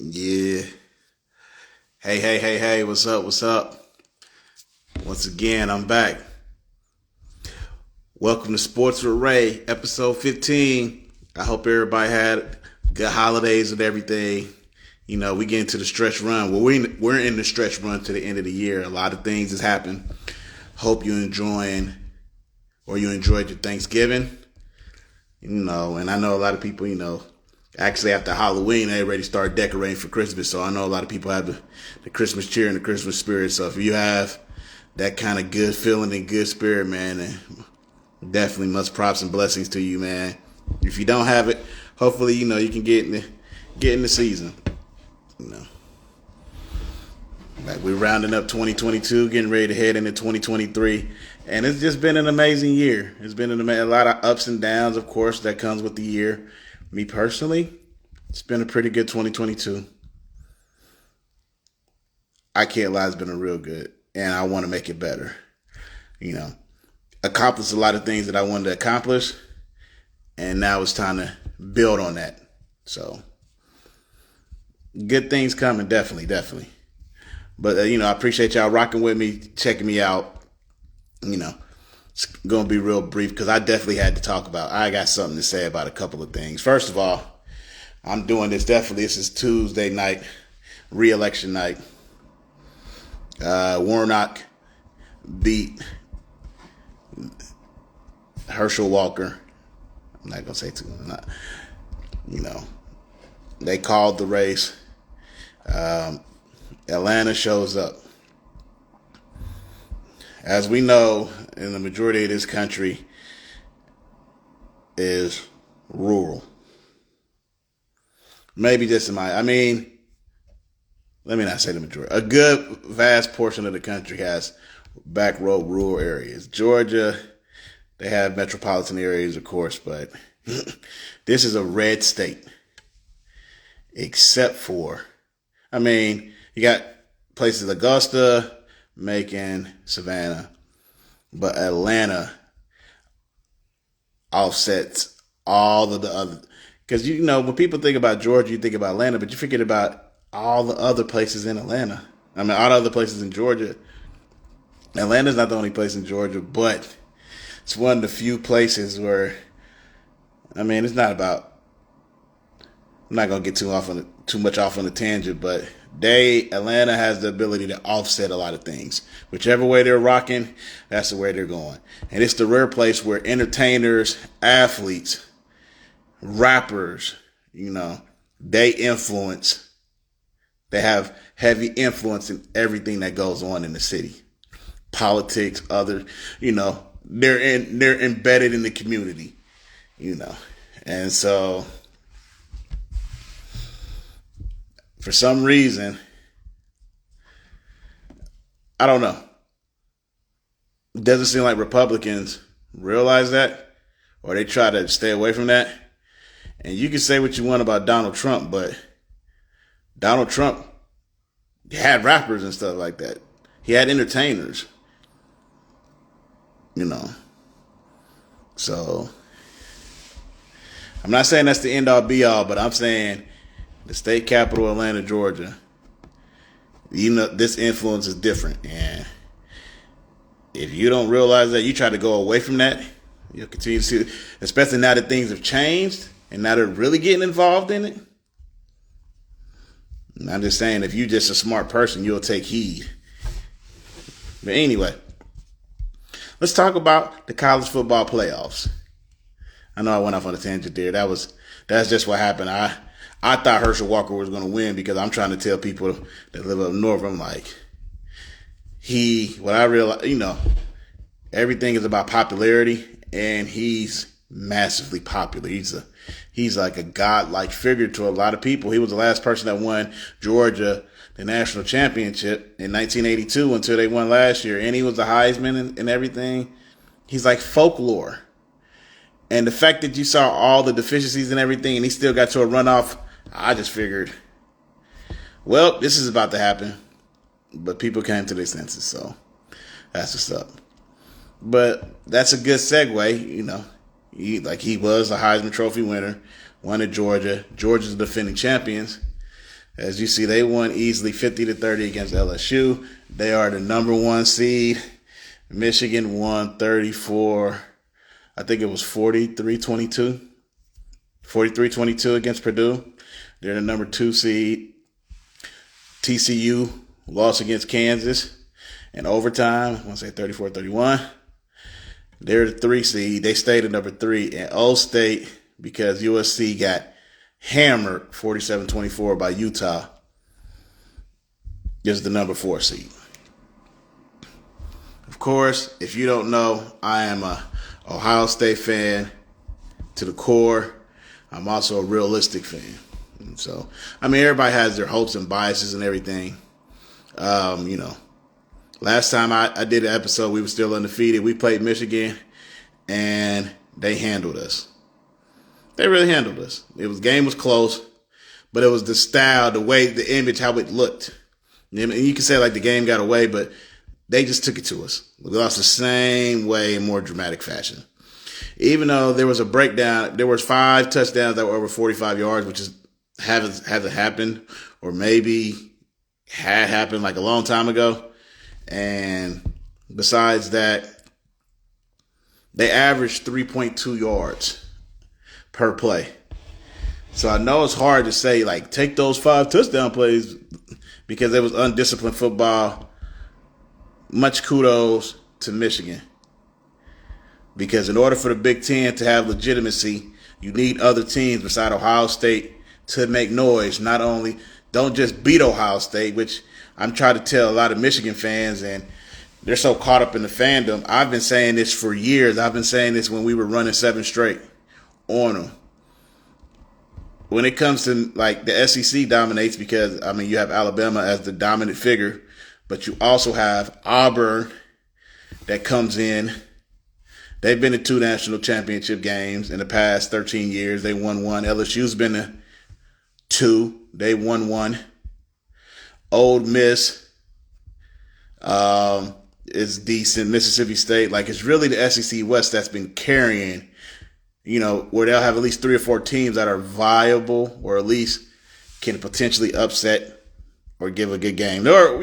Yeah. Hey, what's up? What's up? Once again, I'm back. Welcome to Sports with Ray, episode 15. I hope everybody had good holidays and everything. You know, we get into the stretch run. Well, we're in the stretch run to the end of the year. A lot of things has happened. Hope you enjoyed your Thanksgiving. And I know a lot of people, actually after Halloween, they already start decorating for Christmas. So I know a lot of people have the Christmas cheer and the Christmas spirit. So if you have that kind of good feeling and good spirit, man, then definitely much props and blessings to you, man. If you don't have it, hopefully, you can get in the season. Like we're rounding up 2022, getting ready to head into 2023. And it's just been an amazing year. It's been a lot of ups and downs, of course, that comes with the year. Me personally, it's been a pretty good 2022. I can't lie, it's been a real good. And I want to make it better. Accomplished a lot of things that I wanted to accomplish. And now it's time to build on that. So, good things coming, definitely. But, I appreciate y'all rocking with me, checking me out. It's going to be real brief because I definitely had to talk about, I got something to say about a couple of things. First of all, I'm doing this this is Tuesday night, re-election night. Warnock beat Herschel Walker. I'm not going to say too much. They called the race. Atlanta shows up. As we know, in the majority of this country is rural. Maybe just let me not say the majority. A good vast portion of the country has back road rural areas. Georgia, they have metropolitan areas, of course, but this is a red state. Except for, you got places Augusta, Macon, Savannah, but Atlanta offsets all of the other. Because, when people think about Georgia, you think about Atlanta, but you forget about all the other places in Atlanta. All the other places in Georgia. Atlanta's not the only place in Georgia, but it's one of the few places where, it's not about, I'm not going to get too much off on the tangent, but Atlanta has the ability to offset a lot of things. Whichever way they're rocking, that's the way they're going. And it's the rare place where entertainers, athletes, rappers, they have heavy influence in everything that goes on in the city. Politics, they're embedded in the community, And so for some reason, I don't know. It doesn't seem like Republicans realize that, or they try to stay away from that. And you can say what you want about Donald Trump, but Donald Trump had rappers and stuff like that. He had entertainers, So I'm not saying that's the end all be all, but I'm saying the state capital, Atlanta, Georgia, this influence is different. And if you don't realize that, you try to go away from that, you'll continue to see, especially now that things have changed and now they're really getting involved in it. And I'm just saying, if you're just a smart person, you'll take heed. But anyway, let's talk about the college football playoffs. I know I went off on a tangent there. That's just what happened. I thought Herschel Walker was going to win because I'm trying to tell people that live up north, I'm like, what I realized, everything is about popularity, and he's massively popular. He's like a godlike figure to a lot of people. He was the last person that won Georgia the national championship in 1982 until they won last year. And he was a Heisman and everything. He's like folklore. And the fact that you saw all the deficiencies and everything and he still got to a runoff, I just figured, well, this is about to happen. But people came to their senses, so that's what's up. But that's a good segue, He was a Heisman Trophy winner, won at Georgia. Georgia's the defending champions. As you see, they won easily 50-30 against LSU. They are the number 1 seed. Michigan won 34. I think it was 43-22. 43-22 against Purdue. They're the number 2 seed. TCU lost against Kansas in overtime. I want to say 34-31. They're the 3 seed. They stayed at number 3. And O State, because USC got hammered 47-24 by Utah, is the number 4 seed. Of course, if you don't know, I am a Ohio State fan to the core. I'm also a realistic fan. And so, I mean, everybody has their hopes and biases and everything. Last time I did an episode, we were still undefeated. We played Michigan, and they handled us. They really handled us. Game was close, but it was the style, the way, the image, how it looked. And you can say like the game got away, but they just took it to us. We lost the same way in more dramatic fashion. Even though there was a breakdown, there was 5 touchdowns that were over 45 yards, which hasn't happened, or maybe had happened like a long time ago. And besides that, they averaged 3.2 yards per play. So I know it's hard to say, like, take those 5 touchdown plays because it was undisciplined football. Much kudos to Michigan. Because in order for the Big Ten to have legitimacy, you need other teams beside Ohio State to make noise. Not only, don't just beat Ohio State, which I'm trying to tell a lot of Michigan fans, and they're so caught up in the fandom. I've been saying this for years. I've been saying this when we were running 7 straight on them. When it comes to, like, the SEC dominates because, I mean, you have Alabama as the dominant figure, but you also have Auburn that comes in. They've been in 2 national championship games in the past 13 years. They won 1. LSU's been to 2. They won 1. Ole Miss is decent. Mississippi State, like, it's really the SEC West that's been carrying, where they'll have at least 3 or 4 teams that are viable or at least can potentially upset or give a good game. Or,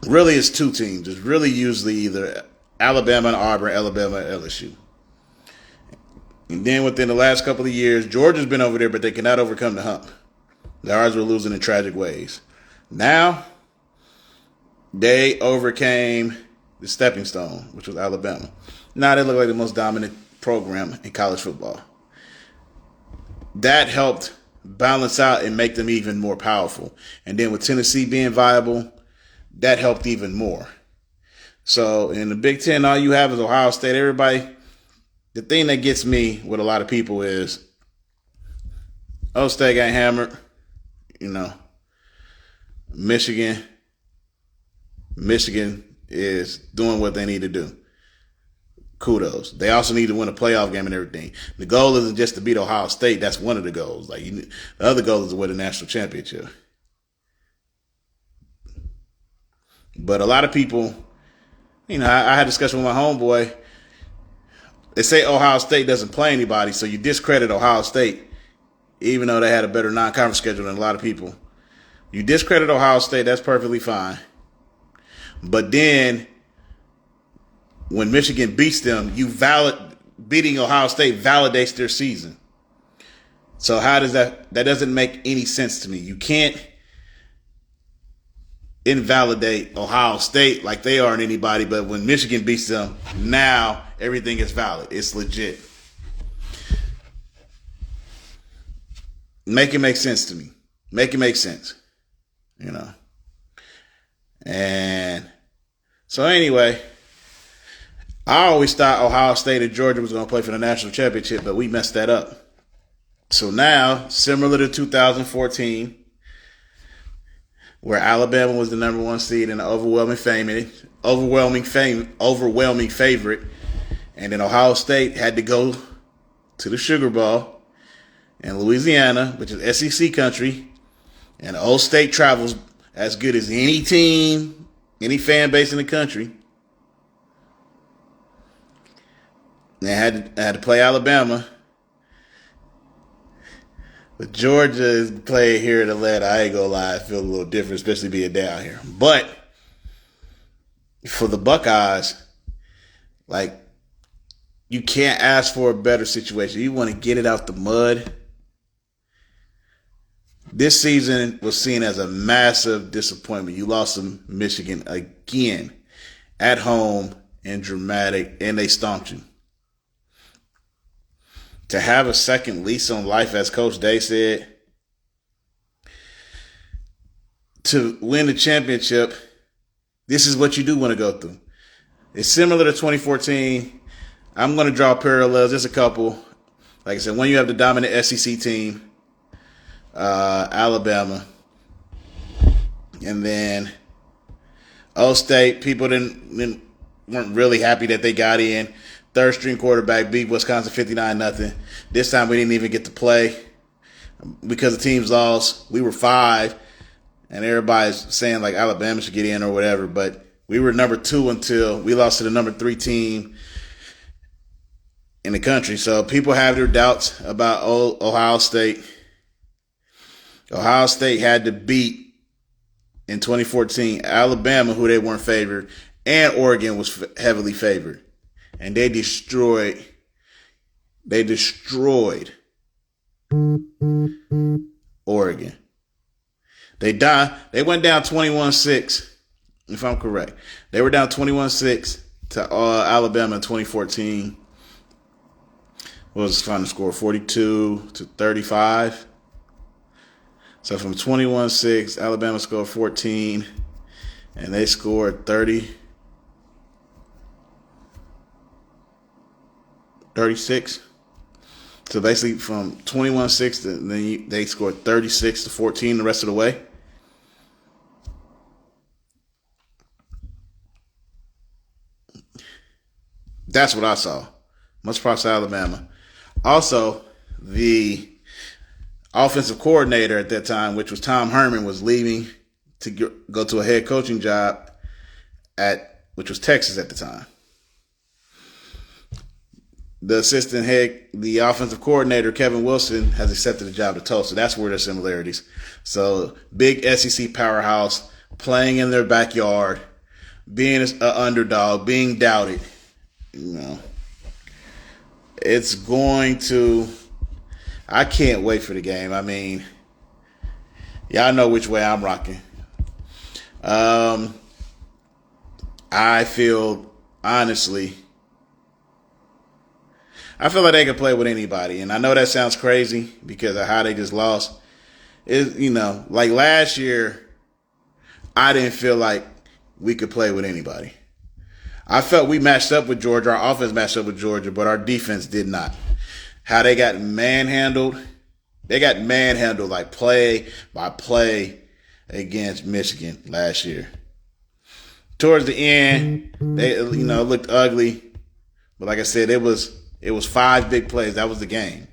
really it's 2 teams. It's really usually either Alabama and Auburn, Alabama and LSU. And then within the last couple of years, Georgia's been over there, but they cannot overcome the hump. The Ours were losing in tragic ways. Now, they overcame the stepping stone, which was Alabama. Now they look like the most dominant program in college football. That helped balance out and make them even more powerful. And then with Tennessee being viable, that helped even more. So in the Big Ten, all you have is Ohio State. Everybody, the thing that gets me with a lot of people is Ohio State got hammered. Michigan is doing what they need to do. Kudos. They also need to win a playoff game and everything. The goal isn't just to beat Ohio State. That's one of the goals. The other goal is to win a national championship. But a lot of people, I had a discussion with my homeboy. They say Ohio State doesn't play anybody, so you discredit Ohio State, even though they had a better non-conference schedule than a lot of people. You discredit Ohio State, that's perfectly fine. But then, when Michigan beats them, beating Ohio State validates their season. So how does that doesn't make any sense to me. You can't invalidate Ohio State like they aren't anybody, but when Michigan beats them, now everything is valid. It's legit. Make it make sense to me. Make it make sense. And so anyway, I always thought Ohio State and Georgia was going to play for the national championship, but we messed that up. So now, similar to 2014, where Alabama was the number 1 seed and the overwhelming favorite, and then Ohio State had to go to the Sugar Bowl in Louisiana, which is SEC country, and Old State travels as good as any team, any fan base in the country. They had to play Alabama. But Georgia is playing here in Atlanta. I ain't gonna lie, I feel a little different, especially being down here. But for the Buckeyes, like, you can't ask for a better situation. You want to get it out the mud. This season was seen as a massive disappointment. You lost to Michigan again at home in dramatic, and they stomped you. To have a second lease on life, as Coach Day said, to win the championship, this is what you do want to go through. It's similar to 2014. I'm going to draw parallels. There's a couple. Like I said, when you have the dominant SEC team, Alabama, and then O State, people weren't really happy that they got in. Third string quarterback beat Wisconsin 59-0. This time we didn't even get to play because the teams lost. We were 5, and everybody's saying like Alabama should get in or whatever, but we were number 2 until we lost to the number 3 team in the country. So people have their doubts about Ohio State. Ohio State had to beat in 2014 Alabama, who they weren't favored, and Oregon was heavily favored. And they destroyed Oregon. They went down 21-6, if I'm correct. They were down 21-6 to Alabama in 2014. What was the final score? 42-35. So from 21-6, Alabama scored 14, and they scored 36. So basically from 21-6, they scored 36-14 the rest of the way. That's what I saw. Much props to Alabama. Also, the offensive coordinator at that time, which was Tom Herman, was leaving to go to a head coaching job which was Texas at the time. The offensive coordinator, Kevin Wilson, has accepted the job at Tulsa. That's where there's similarities. So, big SEC powerhouse, playing in their backyard, being an underdog, being doubted. It's going to... I can't wait for the game. I mean, y'all know which way I'm rocking. I feel like they can play with anybody. And I know that sounds crazy because of how they just lost. Like last year, I didn't feel like we could play with anybody. I felt we matched up with Georgia. Our offense matched up with Georgia, but our defense did not. How they got manhandled. They got manhandled like play by play against Michigan last year. Towards the end, they it looked ugly. But like I said, it was 5 big plays. That was the game.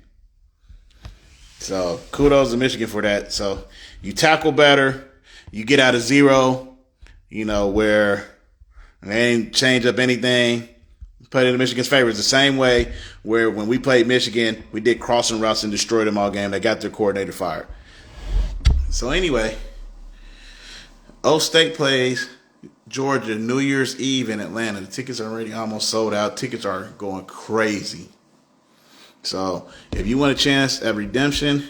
So kudos to Michigan for that. So you tackle better, you get out of zero, where they didn't change up anything. Played in Michigan's favor. It's the same way where when we played Michigan, we did crossing routes and destroyed them all game. They got their coordinator fired. So anyway, O State plays Georgia New Year's Eve in Atlanta. The tickets are already almost sold out. Tickets are going crazy. So if you want a chance at redemption,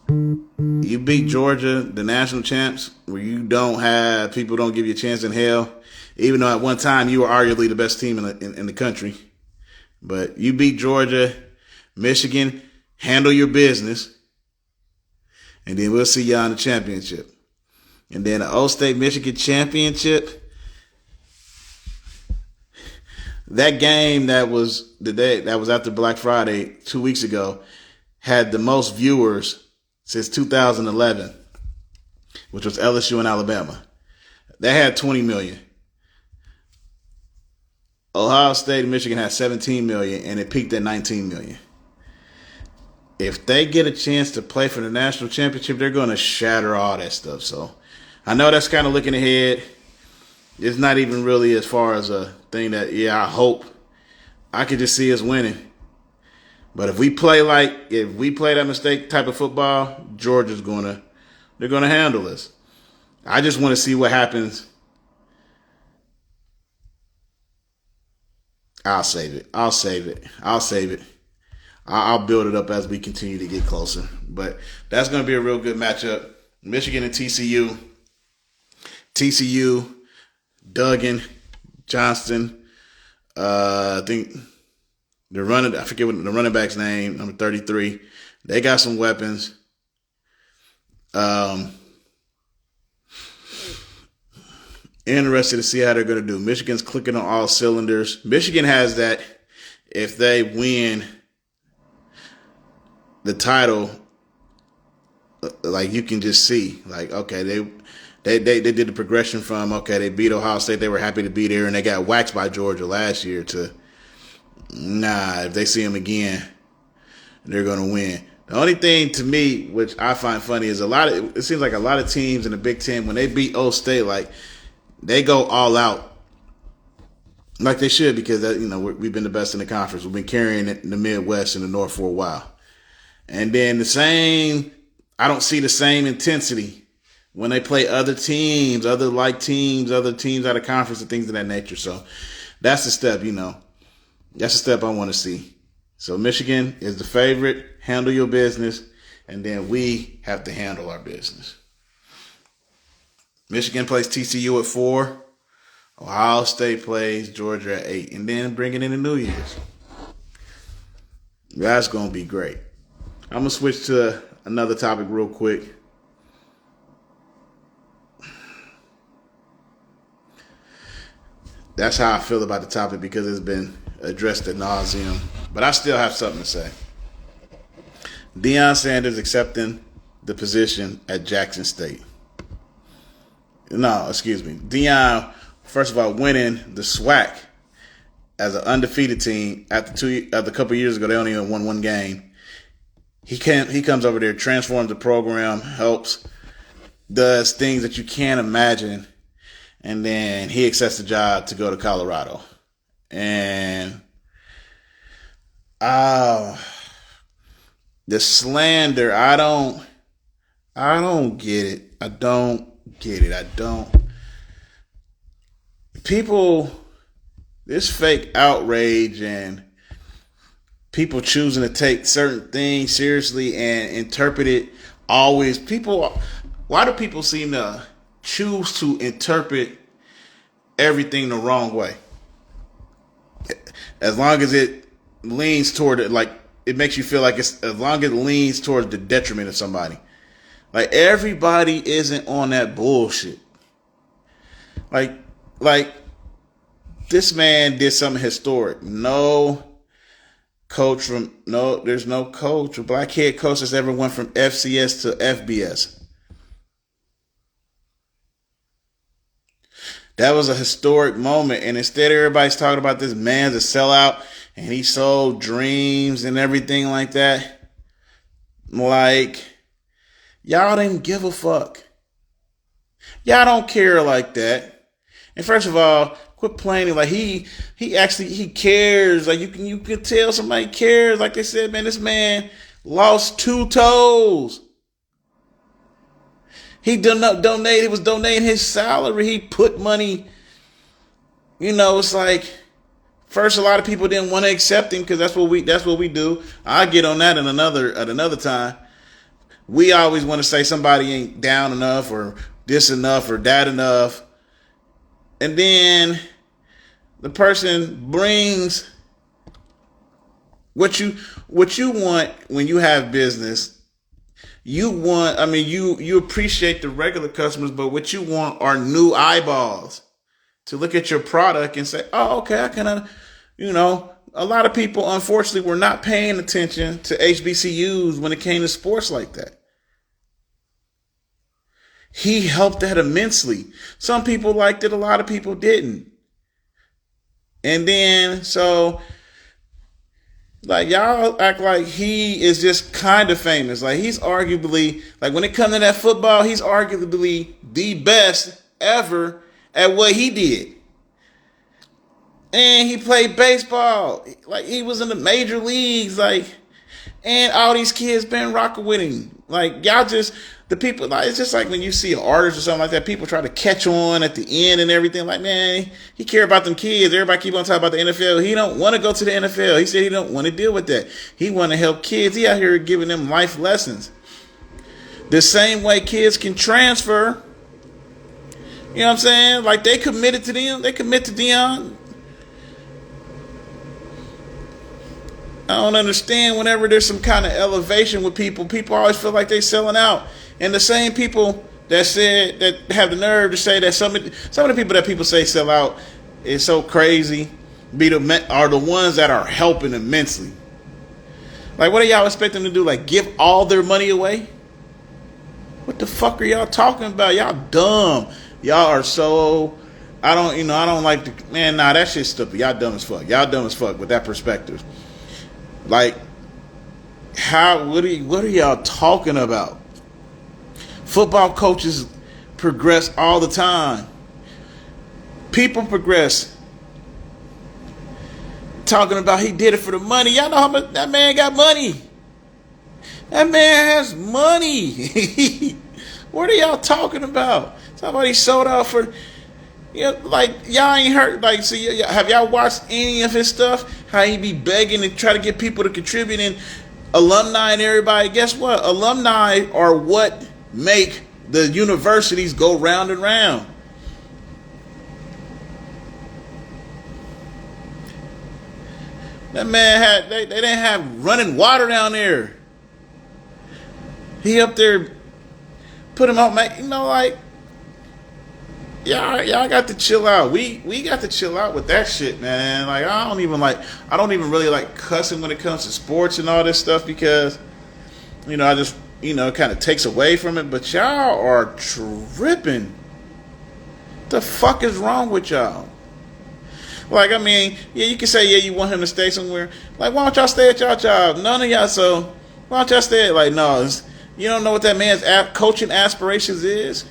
you beat Georgia, the national champs, where people don't give you a chance in hell. Even though at one time you were arguably the best team in the country. But you beat Georgia, Michigan, handle your business, and then we'll see you on the championship. And then the O State Michigan championship, that game that was after Black Friday 2 weeks ago, had the most viewers since 2011, which was LSU and Alabama. They had 20 million. Ohio State and Michigan had 17 million, and it peaked at 19 million. If they get a chance to play for the national championship, they're going to shatter all that stuff. So I know that's kind of looking ahead. It's not even really as far as a thing that, I hope. I could just see us winning. But if we play that mistake type of football, they're gonna handle us. I just want to see what happens. I'll save it. I'll save it. I'll save it. I'll build it up as we continue to get closer. But that's going to be a real good matchup. Michigan and TCU. TCU, Duggan, Johnston. I think I forget what the running back's name, number 33. They got some weapons. Interested to see how they're going to do. Michigan's clicking on all cylinders. Michigan has that if they win the title, like you can just see, like, okay, they did the progression from, okay, they beat Ohio State, they were happy to be there, and they got waxed by Georgia last year, to, nah, if they see them again, they're going to win. The only thing to me, which I find funny, is it seems like a lot of teams in the Big Ten, when they beat O State, like, they go all out, like they should, because we've been the best in the conference. We've been carrying it in the Midwest and the North for a while. And then I don't see the same intensity when they play other teams, other teams out of conference and things of that nature. So that's the step, That's the step I want to see. So Michigan is the favorite. Handle your business. And then we have to handle our business. Michigan plays TCU at 4. Ohio State plays Georgia at 8. And then bring it into New Year's. That's going to be great. I'm going to switch to another topic real quick. That's how I feel about the topic because it's been addressed ad nauseum. But I still have something to say. Deion Sanders accepting the position at Jackson State. No, excuse me. Deion, first of all, winning the SWAC as an undefeated team after a couple of years ago. They only even won one game. He comes over there, transforms the program, helps, does things that you can't imagine, and then he accepts the job to go to Colorado. And the slander, I don't get it. I don't get it. People, this fake outrage and people choosing to take certain things seriously and interpret it always. Why do people seem to choose to interpret everything the wrong way? As long as it leans toward it, like it makes you feel like as long as it leans towards the detriment of somebody. Like everybody isn't on that bullshit. Like this man did something historic. There's no coach or black head coach that's ever went from FCS to FBS. That was a historic moment. And instead everybody's talking about this man's a sellout and he sold dreams and everything like that. Like, y'all didn't give a fuck. Y'all don't care like that. And first of all, quit playing it like he cares. Like you can tell somebody cares. Like they said, man, this man lost 2 toes. He was donating his salary. He put money. It's like first a lot of people didn't want to accept him because that's what we do. I'll get on that at another time. We always want to say somebody ain't down enough or this enough or that enough. And then the person brings what you want when you have business. You appreciate the regular customers, but what you want are new eyeballs to look at your product and say, oh, okay, I kind of, a lot of people, unfortunately, were not paying attention to HBCUs when it came to sports like that. He helped that immensely. Some people liked it, a lot of people didn't. And then, so, like, y'all act like he is just kind of famous. Like, he's arguably, like, when it comes to that football, he's arguably the best ever at what he did. And he played baseball. Like, he was in the major leagues. Like, And all these kids been rocking with him. Like, y'all just, the people, like, it's just like when you see an artist or something like that, people try to catch on at the end and everything. Like, man, he care about them kids. Everybody keep on talking about the NFL. He don't want to go to the NFL. He said he don't want to deal with that. He want to help kids. He out here giving them life lessons. The same way kids can transfer. You know what I'm saying? Like, they committed to them. They commit to Deion. I don't understand whenever there's some kind of elevation with people always feel like they selling out. And the same people that said, that have the nerve to say that some of the people that people say sell out is so crazy are the ones that are helping immensely. Like, what do y'all expect them to do? Like, give all their money away? What the fuck are y'all talking about? Y'all dumb. Y'all are so, I don't like to, man, nah, that shit's stupid. Y'all dumb as fuck. Y'all dumb as fuck with that perspective. Like, what are y'all talking about? Football coaches progress all the time. People progress. Talking about he did it for the money. Y'all know how much that man got money. That man has money. What are y'all talking about? Somebody sold out for, like, y'all ain't heard, like, see, have y'all watched any of his stuff? How he be begging and try to get people to contribute, and alumni and everybody. Guess what? Alumni are what make the universities go round and round. That man they didn't have running water down there. He up there, put him on, like, y'all got to chill out. We got to chill out with that shit, man. Like, I don't even really like cussing when it comes to sports and all this stuff, because, I just, it kind of takes away from it. But y'all are tripping. The fuck is wrong with y'all? Like, I mean, yeah, you can say, yeah, you want him to stay somewhere. Like, why don't y'all stay at y'all job? None of y'all, so why don't y'all stay at, like, no, you don't know what that man's coaching aspirations is?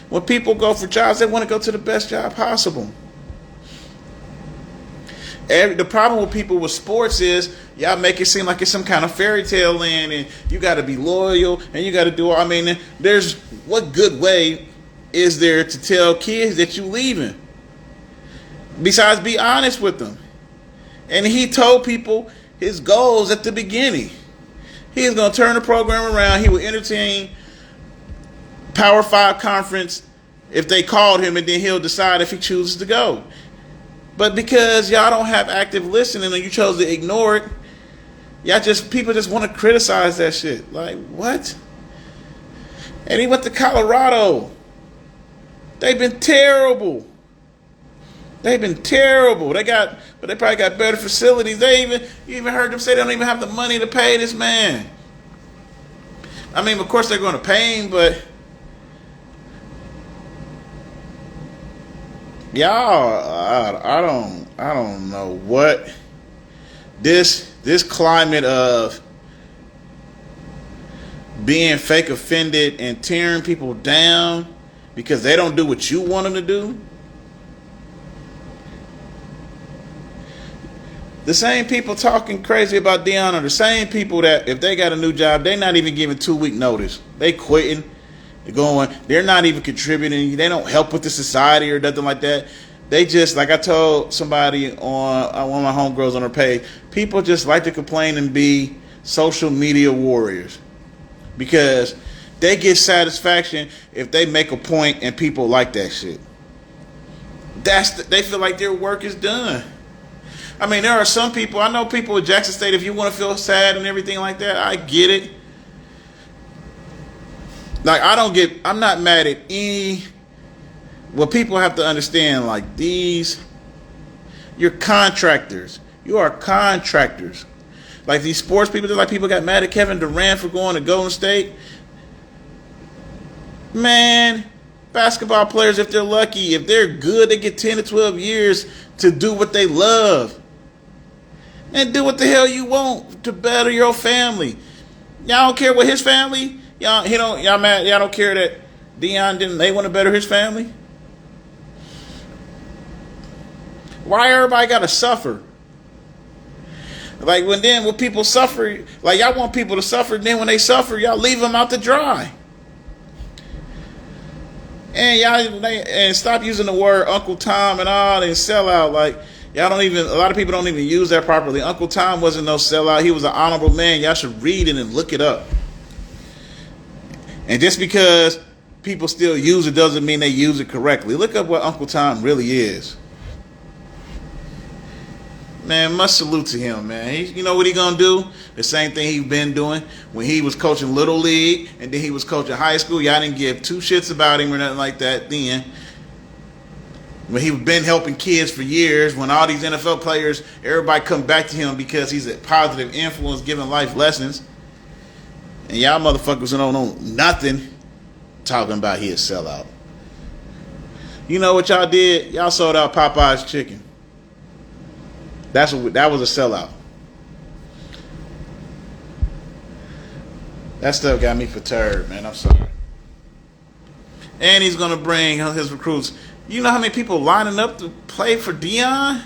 When people go for jobs, they want to go to the best job possible. The problem with people with sports is y'all make it seem like it's some kind of fairy tale land, and you got to be loyal, and you got to do all. I mean, what good way is there to tell kids that you leaving? Besides, be honest with them. And he told people his goals at the beginning. He's going to turn the program around. He will entertain Power 5 conference if they called him, and then he'll decide if he chooses to go. But because y'all don't have active listening and you chose to ignore it, people just want to criticize that shit. Like, what? And he went to Colorado. They've been terrible. They probably got better facilities. You even heard them say they don't even have the money to pay this man. I mean, of course they're going to pay him, but y'all, I don't know what this climate of being fake offended and tearing people down because they don't do what you want them to do. The same people talking crazy about Deion are the same people that if they got a new job, they're not even giving 2-week notice. They quitting. They're not even contributing. They don't help with the society or nothing like that. They just, like I told somebody on one of my homegirls on her page, people just like to complain and be social media warriors because they get satisfaction if they make a point and people like that shit. They feel like their work is done. I mean, there are some people, I know people at Jackson State, if you want to feel sad and everything like that, I get it. Like, I'm not mad at what people have to understand, like you're contractors. You are contractors. Like these sports people, they're like people got mad at Kevin Durant for going to Golden State. Man, basketball players, if they're lucky, if they're good, they get 10 to 12 years to do what they love. And do what the hell you want to better your family. Y'all don't care what his family, y'all don't care that Deion they want to better his family? Why everybody gotta suffer? Like when people suffer, like y'all want people to suffer, then when they suffer, y'all leave them out to dry. And and stop using the word Uncle Tom and all and sellout. Like y'all don't even, a lot of people don't even use that properly. Uncle Tom wasn't no sellout. He was an honorable man. Y'all should read it and look it up. And just because people still use it doesn't mean they use it correctly. Look up what Uncle Tom really is. Man, much salute to him, man. You know what he gonna do? The same thing he been doing when he was coaching Little League and then he was coaching high school. Y'all didn't give two shits about him or nothing like that then. When he been helping kids for years, when all these NFL players, everybody come back to him because he's a positive influence giving life lessons. And y'all motherfuckers don't know nothing talking about he a sellout. You know what y'all did? Y'all sold out Popeye's chicken. That was a sellout. That stuff got me perturbed, man. I'm sorry. And he's gonna bring his recruits. You know how many people lining up to play for Dion?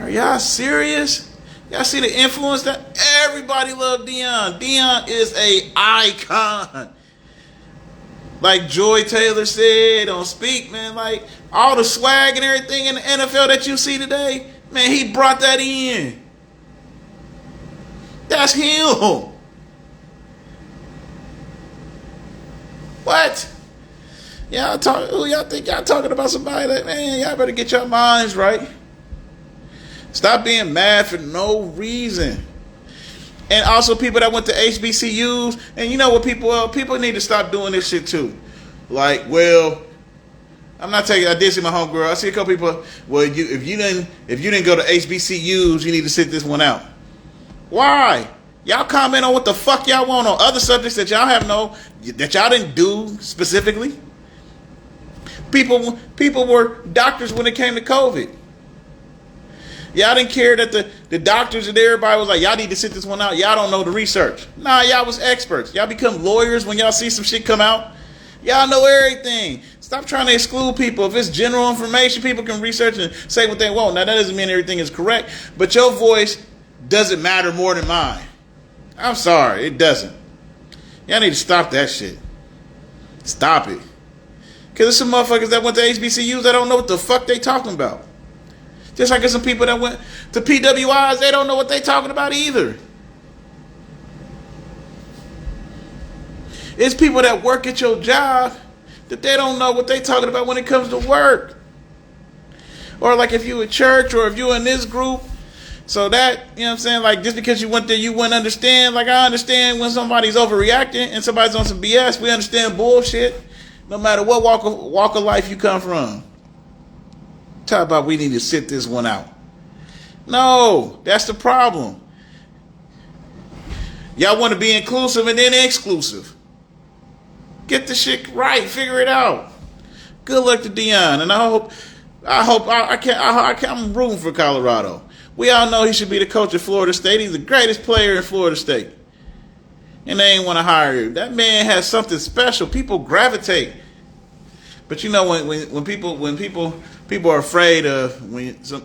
Are y'all serious? Y'all see the influence that everybody loved Dion. Dion is a icon. Like Joy Taylor said on Speak, man, like all the swag and everything in the NFL that you see today, man, he brought that in. That's him. What? Who y'all think y'all talking about somebody that, man, y'all better get your minds right. Stop being mad for no reason. And also people that went to HBCUs, and you know what people need to stop doing this shit too. Like, well, I did see my homegirl. I see a couple people, well, if you didn't go to HBCUs, you need to sit this one out. Why? Y'all comment on what the fuck y'all want on other subjects that y'all didn't do specifically. People were doctors when it came to COVID. Y'all didn't care that the doctors and everybody was like, y'all need to sit this one out. Y'all don't know the research. Nah, y'all was experts. Y'all become lawyers when y'all see some shit come out. Y'all know everything. Stop trying to exclude people. If it's general information, people can research and say what they want. Now, that doesn't mean everything is correct, but your voice doesn't matter more than mine. I'm sorry, it doesn't. Y'all need to stop that shit. Stop it. Because there's some motherfuckers that went to HBCUs that don't know what the fuck they talking about. Just like there's some people that went to PWIs, they don't know what they talking about either. It's people that work at your job that they don't know what they talking about when it comes to work. Or like if you at church or if you in this group. So that, you know what I'm saying? Like just because you went there, you wouldn't understand. Like I understand when somebody's overreacting and somebody's on some BS. We understand bullshit no matter what walk of life you come from. Talk about we need to sit this one out. No, that's the problem. Y'all want to be inclusive and then exclusive. Get the shit right. Figure it out. Good luck to Dion, and I'm rooting for Colorado. We all know he should be the coach of Florida State. He's the greatest player in Florida State, and they ain't want to hire him. That man has something special. People gravitate. But you know when people are afraid of when the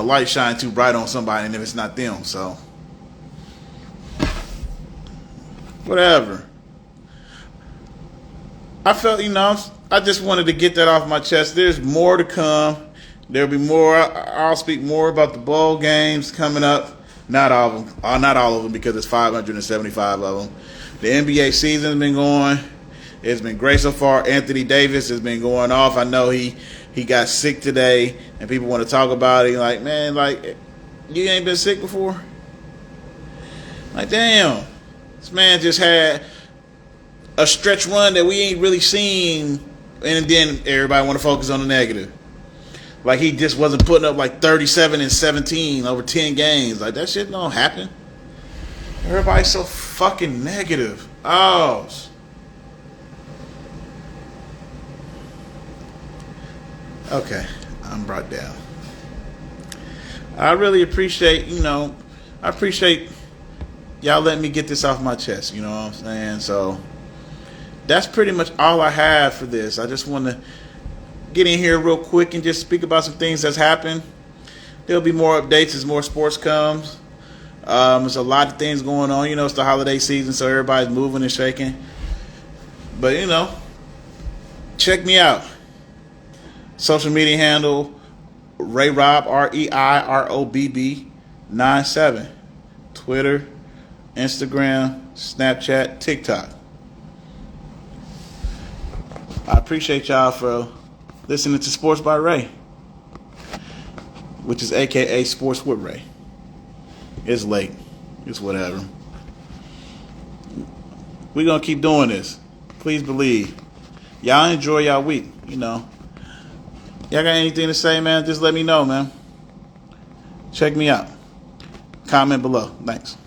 light shines too bright on somebody and if it's not them, so whatever. I felt I just wanted to get that off my chest. There's more to come. There'll be more. I'll speak more about the bowl games coming up. Not all of them because it's 575 of them. The NBA season's been going. It's been great so far. Anthony Davis has been going off. I know he got sick today, and people want to talk about it. Like, man, like, you ain't been sick before? Like, damn. This man just had a stretch run that we ain't really seen, and then everybody want to focus on the negative. Like, he just wasn't putting up like 37 and 17 over 10 games. Like, that shit don't happen. Everybody's so fucking negative. Oh, okay, I'm brought down. I really appreciate, y'all letting me get this off my chest, you know what I'm saying? So that's pretty much all I have for this. I just want to get in here real quick and just speak about some things that's happened. There'll be more updates as more sports comes. There's a lot of things going on. You know, it's the holiday season, so everybody's moving and shaking. But, you know, check me out. Social media handle, Ray Rob, REIROBB 97. Twitter, Instagram, Snapchat, TikTok. I appreciate y'all for listening to Sports by Ray, which is AKA Sports with Ray. It's late. It's whatever. We're going to keep doing this. Please believe. Y'all enjoy y'all week, you know. Y'all got anything to say, man? Just let me know, man. Check me out. Comment below. Thanks.